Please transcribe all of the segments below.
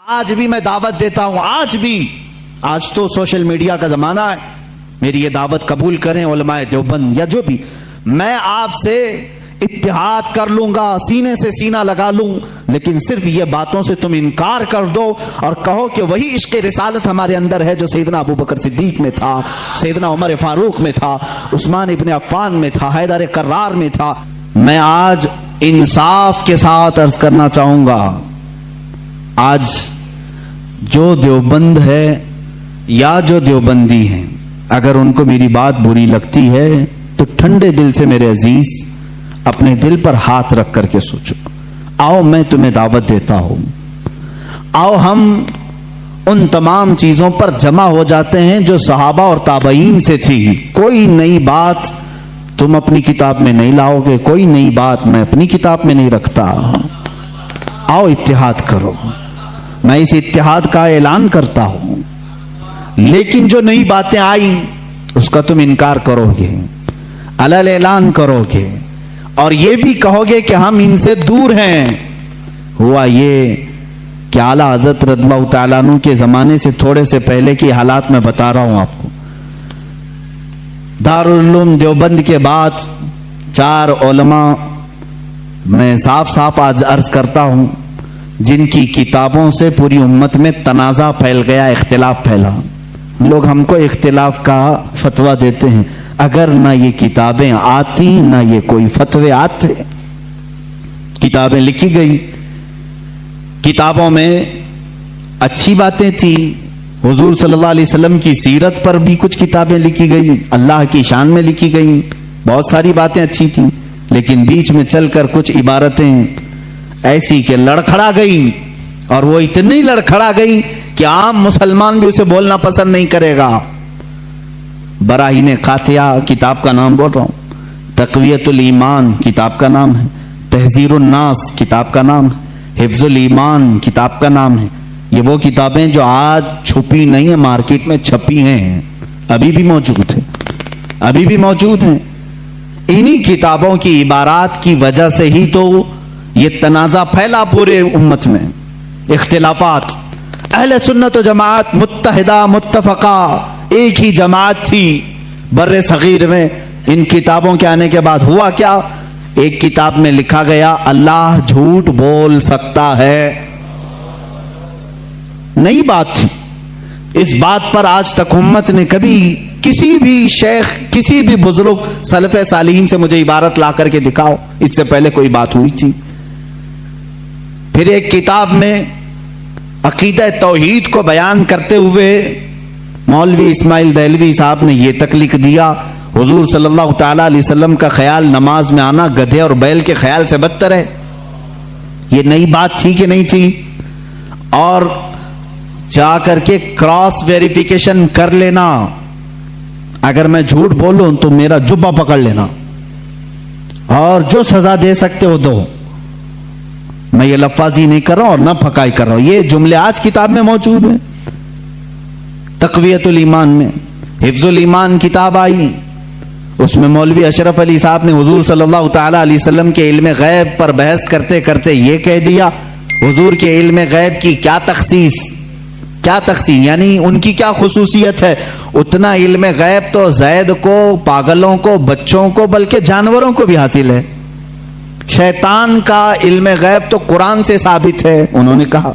آج بھی میں دعوت دیتا ہوں، آج تو سوشل میڈیا کا زمانہ ہے، میری یہ دعوت قبول کریں علماء دیوبند یا جو بھی، میں آپ سے اتحاد کر لوں گا، سینے سے سینہ لگا لوں، لیکن صرف یہ باتوں سے تم انکار کر دو اور کہو کہ وہی عشق رسالت ہمارے اندر ہے جو سیدنا ابو بکر صدیق میں تھا، سیدنا عمر فاروق میں تھا، عثمان ابن عفان میں تھا، حیدر کرار میں تھا۔ میں آج انصاف کے ساتھ عرض کرنا چاہوں گا، آج جو دیوبند ہے یا جو دیوبندی ہیں، اگر ان کو میری بات بری لگتی ہے تو ٹھنڈے دل سے میرے عزیز اپنے دل پر ہاتھ رکھ کر کے سوچو، آؤ میں تمہیں دعوت دیتا ہوں، آؤ ہم ان تمام چیزوں پر جمع ہو جاتے ہیں جو صحابہ اور تابعین سے تھی۔ کوئی نئی بات تم اپنی کتاب میں نہیں لاؤ گے، کوئی نئی بات میں اپنی کتاب میں نہیں رکھتا۔ آؤ اتحاد کرو، میں اس اتحاد کا اعلان کرتا ہوں، لیکن جو نئی باتیں آئیں اس کا تم انکار کرو گے، علل اعلان کرو گے اور یہ بھی کہو گے کہ ہم ان سے دور ہیں۔ ہوا یہ کہ اعلیٰ حضرت رضی اللہ تعالیٰ عنہ کے زمانے سے تھوڑے سے پہلے کی حالات میں بتا رہا ہوں آپ کو۔ دارالعلوم دیوبند کے بعد 4 علماء میں صاف صاف آج عرض کرتا ہوں جن کی کتابوں سے پوری امت میں تنازع پھیل گیا، اختلاف پھیلا۔ لوگ ہم کو اختلاف کا فتویٰ دیتے ہیں، اگر نہ یہ کتابیں آتی نہ یہ کوئی فتوے آتے۔ کتابیں لکھی گئی، کتابوں میں اچھی باتیں تھی، حضور صلی اللہ علیہ وسلم کی سیرت پر بھی کچھ کتابیں لکھی گئی، اللہ کی شان میں لکھی گئی، بہت ساری باتیں اچھی تھیں، لیکن بیچ میں چل کر کچھ عبارتیں ایسی کہ لڑکھڑا گئی، اور وہ اتنی لڑکھڑا گئی کہ عام مسلمان بھی اسے بولنا پسند نہیں کرے گا۔ براہین قاطعہ کتاب کا نام بول رہا ہوں، تقویت الایمان کتاب کا نام ہے، تحذیر الناس کتاب کا نام ہے، حفظ الایمان کتاب کا نام ہے۔ یہ وہ کتابیں جو آج چھپی نہیں ہیں، مارکیٹ میں چھپی ہیں، ابھی بھی موجود ہیں، ابھی بھی موجود ہیں۔ انہی کتابوں کی عبارات کی وجہ سے ہی تو یہ تنازع پھیلا پورے امت میں، اختلافات۔ اہل سنت و جماعت متحدہ متفقہ ایک ہی جماعت تھی بر صغیر میں۔ ان کتابوں کے آنے کے بعد ہوا کیا؟ ایک کتاب میں لکھا گیا اللہ جھوٹ بول سکتا ہے، نئی بات تھی۔ اس بات پر آج تک امت نے کبھی کسی بھی شیخ کسی بھی بزرگ سلف صالحین سے مجھے عبارت لا کر کے دکھاؤ اس سے پہلے کوئی بات ہوئی تھی۔ پھر ایک کتاب میں عقیدہ توحید کو بیان کرتے ہوئے مولوی اسماعیل دہلوی صاحب نے یہ تک لکھ دیا، حضور صلی اللہ تعالی علیہ وسلم کا خیال نماز میں آنا گدھے اور بیل کے خیال سے بدتر ہے۔ یہ نئی بات تھی کہ نہیں تھی؟ اور جا کر کے کراس ویریفیکیشن کر لینا، اگر میں جھوٹ بولوں تو میرا جبہ پکڑ لینا اور جو سزا دے سکتے ہو دو۔ میں یہ لفاظی نہیں کر رہا ہوں اور نہ پھکائی کر رہا ہوں، یہ جملے آج کتاب میں موجود ہیں۔ تقویت الایمان میں حفظ الایمان کتاب آئی، اس میں مولوی اشرف علی صاحب نے حضور صلی اللہ تعالی علیہ وسلم کے علم غیب پر بحث کرتے کرتے یہ کہہ دیا، حضور کے علم غیب کی کیا تخصیص یعنی ان کی کیا خصوصیت ہے؟ اتنا علم غیب تو زید کو، پاگلوں کو، بچوں کو، بلکہ جانوروں کو بھی حاصل ہے۔ شیطان کا علم غیب تو قرآن سے ثابت ہے، انہوں نے کہا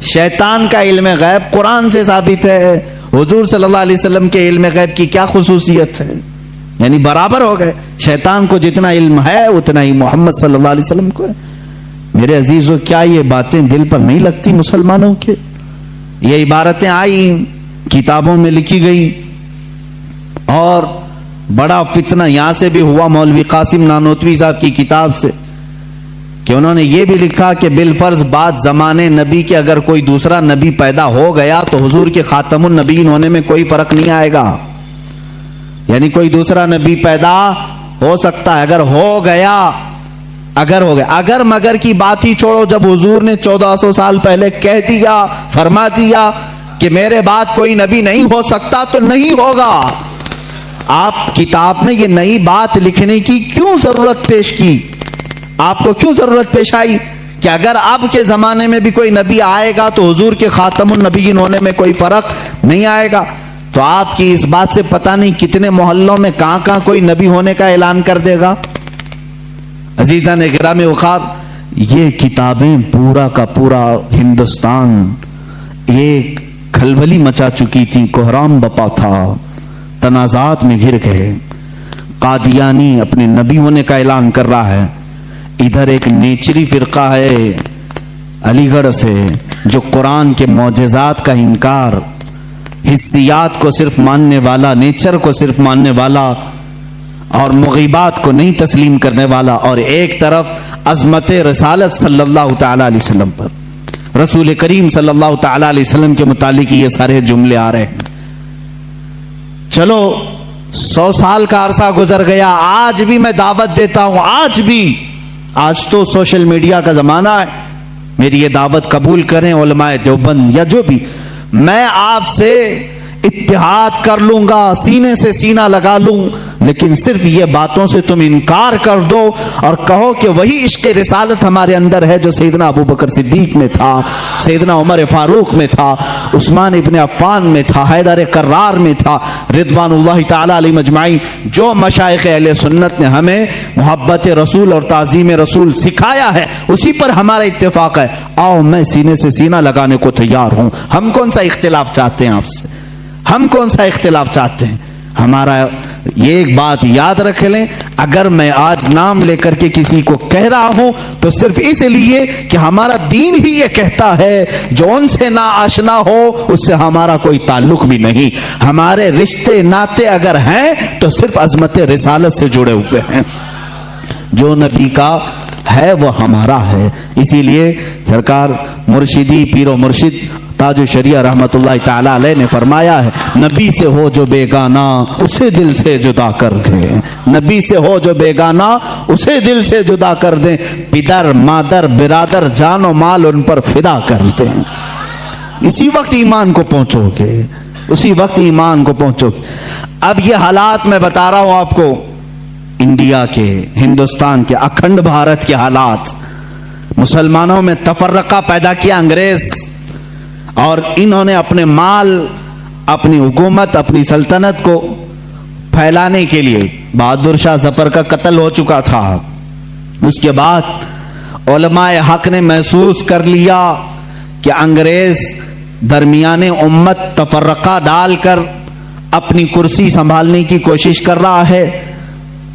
شیطان کا علم غیب قرآن سے ثابت ہے، حضور صلی اللہ علیہ وسلم کے علم غیب کی کیا خصوصیت ہے؟ یعنی برابر ہو گئے، شیطان کو جتنا علم ہے اتنا ہی محمد صلی اللہ علیہ وسلم کو ہے۔ میرے عزیزو، کیا یہ باتیں دل پر نہیں لگتی مسلمانوں کے؟ یہ عبارتیں آئیں، کتابوں میں لکھی گئی، اور بڑا فتنہ یہاں سے بھی ہوا مولوی قاسم نانوتوی صاحب کی کتاب سے، کہ انہوں نے یہ بھی لکھا کہ بالفرض بعد زمانے نبی کے اگر کوئی دوسرا نبی پیدا ہو گیا تو حضور کے خاتم النبیین ہونے میں کوئی فرق نہیں آئے گا، یعنی کوئی دوسرا نبی پیدا ہو سکتا ہے، اگر ہو گیا اگر مگر کی بات ہی چھوڑو، جب حضور نے 1400 سال پہلے کہہ دیا، فرما دیا کہ میرے بعد کوئی نبی نہیں ہو سکتا تو نہیں ہوگا۔ آپ کتاب میں یہ نئی بات لکھنے کی کیوں ضرورت پیش کی؟ آپ کو کیوں ضرورت پیش آئی کہ اگر اب کے زمانے میں بھی کوئی نبی آئے گا تو حضور کے خاتم النبیین ہونے میں کوئی فرق نہیں آئے گا. تو آپ کی اس بات سے پتہ نہیں کتنے محلوں میں کہاں کہاں کوئی نبی ہونے کا اعلان کر دے گا. عزیزان گرامی وقار، یہ کتابیں پورا کا پورا ہندوستان ایک کھلبلی مچا چکی تھی، کوہرام بپا تھا، تنازعات میں گھر گئے. قادیانی اپنے نبی ہونے کا اعلان کر رہا ہے، ادھر ایک نیچری فرقہ ہے علی گڑھ سے جو قرآن کے معجزات کا انکار، حسیات کو صرف ماننے والا، نیچر کو صرف ماننے والا اور مغیبات کو نہیں تسلیم کرنے والا، اور ایک طرف عظمت رسالت صلی اللہ تعالی علیہ وسلم پر، رسول کریم صلی اللہ تعالی علیہ وسلم کے متعلق یہ سارے جملے آ رہے ہیں. چلو 100 سال کا عرصہ گزر گیا، آج بھی میں دعوت دیتا ہوں، آج تو سوشل میڈیا کا زمانہ ہے، میری یہ دعوت قبول کریں علماء دیوبند یا جو بھی، میں آپ سے اتحاد کر لوں گا، سینے سے سینہ لگا لوں، لیکن صرف یہ باتوں سے تم انکار کر دو اور کہو کہ وہی عشق رسالت ہمارے اندر ہے جو سیدنا ابو بکر صدیق میں تھا، سیدنا عمر فاروق میں تھا، عثمان ابن عفان میں تھا، حیدر کرار میں تھا، رضوان اللہ تعالی علیہ مجمعین. جو مشائخ اہل سنت نے ہمیں محبت رسول اور تعظیم رسول سکھایا ہے اسی پر ہمارا اتفاق ہے. آؤ میں سینے سے سینہ لگانے کو تیار ہوں. ہم کون سا اختلاف چاہتے ہیں آپ سے؟ ہم کون سا اختلاف چاہتے ہیں؟ ہمارا یہ ایک بات یاد رکھ لیں، اگر میں آج نام لے کر کے کسی کو کہہ رہا ہوں تو صرف اس لیے کہ ہمارا دین ہی یہ کہتا ہے جو ان سے نا آشنا ہو اس سے ہمارا کوئی تعلق بھی نہیں. ہمارے رشتے ناتے اگر ہیں تو صرف عظمت رسالت سے جڑے ہوئے ہیں. جو نبی کا ہے وہ ہمارا ہے. اسی لیے سرکار مرشدی پیر و مرشد تاج الشریعہ رحمت اللہ تعالی علیہ نے فرمایا ہے، نبی سے ہو جو بیگانہ اسے دل سے جدا کر دیں. نبی سے ہو جو بیگانہ اسے دل سے جدا کر دیں، پدر مادر برادر جان و مال ان پر فدا کر دیں. اسی وقت ایمان کو پہنچو گے، اسی وقت ایمان کو پہنچو گے. اب یہ حالات میں بتا رہا ہوں آپ کو، انڈیا کے، ہندوستان کے، اکھنڈ بھارت کے حالات، مسلمانوں میں تفرقہ پیدا کیا انگریز، اور انہوں نے اپنے مال، اپنی حکومت، اپنی سلطنت کو پھیلانے کے لیے، بہادر شاہ ظفر کا قتل ہو چکا تھا. اس کے بعد علماء حق نے محسوس کر لیا کہ انگریز درمیان امت تفرقہ ڈال کر اپنی کرسی سنبھالنے کی کوشش کر رہا ہے.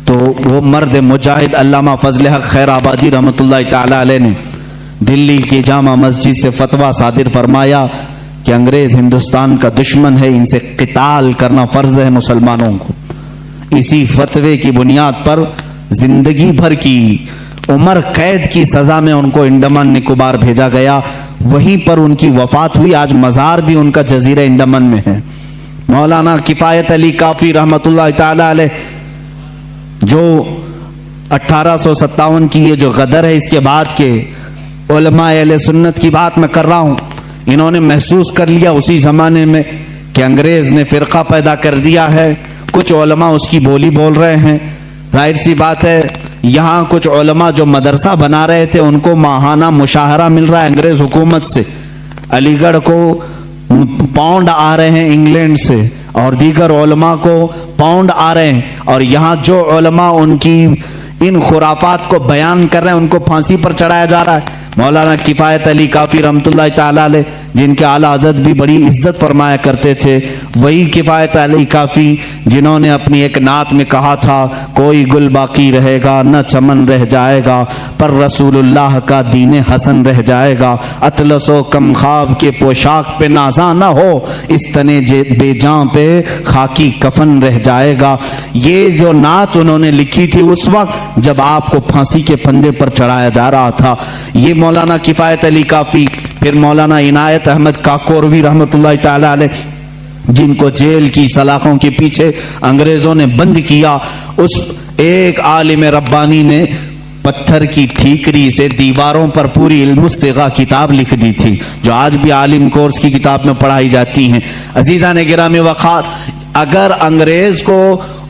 تو وہ مرد مجاہد علامہ فضل حق خیر آبادی رحمت اللہ تعالی علیہ نے دلی کی جامع مسجد سے فتویٰ صادر فرمایا کہ انگریز ہندوستان کا دشمن ہے، ان سے قتال کرنا فرض ہے مسلمانوں کو. اسی فتوے کی بنیاد پر زندگی بھر کی عمر قید کی سزا میں ان کو انڈمان نکوبار بھیجا گیا. وہیں پر ان کی وفات ہوئی. آج مزار بھی ان کا جزیرہ انڈمان میں ہے. مولانا کفایت علی کافی رحمت اللہ تعالی علیہ جو 1857 کی یہ جو غدر ہے اس کے بعد کے علماء اہل سنت کی بات میں کر رہا ہوں، انہوں نے محسوس کر لیا اسی زمانے میں کہ انگریز نے فرقہ پیدا کر دیا ہے. کچھ علماء اس کی بولی بول رہے ہیں. ظاہر سی بات ہے یہاں کچھ علماء جو مدرسہ بنا رہے تھے ان کو ماہانہ مشاہرہ مل رہا ہے انگریز حکومت سے. علی گڑھ کو پاؤنڈ آ رہے ہیں انگلینڈ سے اور دیگر علماء کو پاؤنڈ آ رہے ہیں، اور یہاں جو علماء ان کی ان خرافات کو بیان کر رہے ہیں ان کو پھانسی پر چڑھایا جا رہا ہے. مولانا کفایت علی کافی رحمت اللہ تعالی علیہ جن کے اعلیٰ حضرت بھی بڑی عزت فرمایا کرتے تھے، وہی کفایت علی کافی جنہوں نے اپنی ایک نعت میں کہا تھا کوئی گل باقی رہے گا نہ چمن رہ جائے گا، پر رسول اللہ کا دین حسن رہ جائے گا. اطلس و کم خواب کے پوشاک پہ نازاں نہ ہو، اس تنے بے جان پہ خاکی کفن رہ جائے گا. یہ جو نعت انہوں نے لکھی تھی اس وقت جب آپ کو پھانسی کے پھندے پر چڑھایا جا رہا تھا. یہ مولانا کفایت علی کافی. پھر مولانا عنایت احمد کاکوروی رحمت اللہ تعالی علیہ جن کو جیل کی سلاخوں کے پیچھے انگریزوں نے بند کیا، اس ایک عالم ربانی نے پتھر کی ٹھیکری سے دیواروں پر پوری علم الصیغہ کتاب لکھ دی تھی جو آج بھی عالم کورس کی کتاب میں پڑھائی جاتی ہیں. عزیزان گرامی وقار، اگر انگریز کو